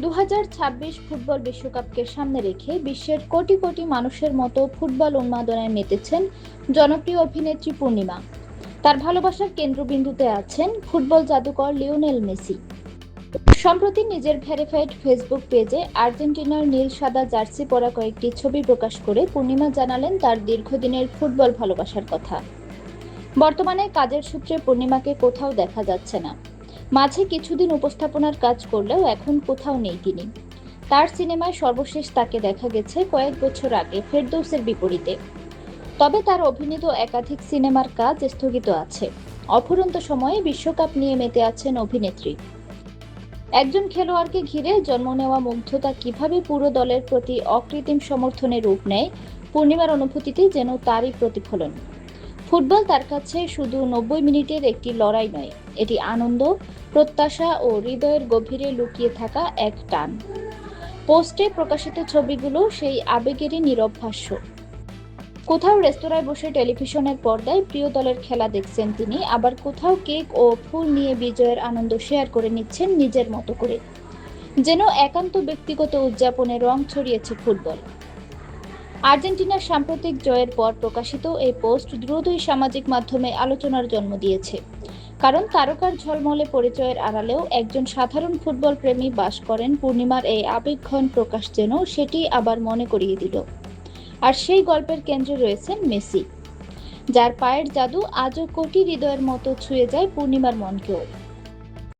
2026 football বিশ্বকাপকে সামনে রেখে বিশ্বের কোটি কোটি মানুষের মতো ফুটবল উন্মাদনায় মেতেছেন জনপ্রিয় অভিনেত্রী পূর্ণিমা। তার ভালোবাসার কেন্দ্রবিন্দুতে আছেন ফুটবল জাদুকর লিওনেল মেসি। সম্প্রতি নিজের ভেরিফাইড ফেসবুক পেজে আর্জেন্টিনার নীল সাদা জার্সি পরা কয়েকটি ছবি প্রকাশ করে পূর্ণিমা জানালেন তার দীর্ঘদিনের ফুটবল ভালোবাসার কথা। বর্তমানে কাজের সূত্রে পূর্ণিমাকে কোথাও দেখা যাচ্ছে না। মাঝে কিছুদিন উপস্থাপনার কাজ করলেও এখন কোথাও নেই তিনি। তার সিনেমায় সর্বশেষ তাকে দেখা গেছে কয়েক বছর আগে ফেরদৌসের বিপরীতে। তবে তার অভিনীত একাধিক সিনেমার কাজ স্থগিত আছে। অফুরন্ত সময়ে বিশ্বকাপ নিয়ে মেতে আছেন অভিনেত্রী। একজন খেলোয়াড়কে ঘিরে জন্ম নেওয়া মুগ্ধতা কিভাবে পুরো দলের প্রতি অকৃত্রিম সমর্থনে রূপ নেয়, পূর্ণিমার অনুভূতিতে যেন তারই প্রতিফলন। ফুটবল তার কাছে শুধু 90 মিনিটের একটি লড়াই নয়, এটি আনন্দ, প্রত্যাশা ও হৃদয়ের গভীরে লুকিয়ে থাকা এক টান। পোস্টে প্রকাশিত ছবিগুলো সেই আবেগেরই নীরব ভাষ্য। কোথাও রেস্তোরাঁয় বসে টেলিভিশনের পর্দায় প্রিয় দলের খেলা দেখছেন তিনি, আবার কোথাও কেক ও ফুল নিয়ে বিজয়ের আনন্দ শেয়ার করে নিচ্ছেন নিজের মতো করে। যেন একান্ত ব্যক্তিগত উদযাপনে রং ছড়িয়েছে ফুটবল। আর্জেন্টিনার সাম্প্রতিক জয়ের পর প্রকাশিত এই পোস্ট দ্রুতই সামাজিক মাধ্যমে আলোচনার জন্ম দিয়েছে। কারণ তারকার ঝলমলে পরিচয়ের আড়ালেও একজন সাধারণ ফুটবল প্রেমী বাস করেন। পূর্ণিমার এই আবেগঘন প্রকাশ যেন সেটি আবার মনে করিয়ে দিল। আর সেই গল্পের কেন্দ্রে রয়েছেন মেসি, যার পায়ের জাদু আজও কোটি হৃদয়ের মতো ছুঁয়ে যায় পূর্ণিমার মনকেও।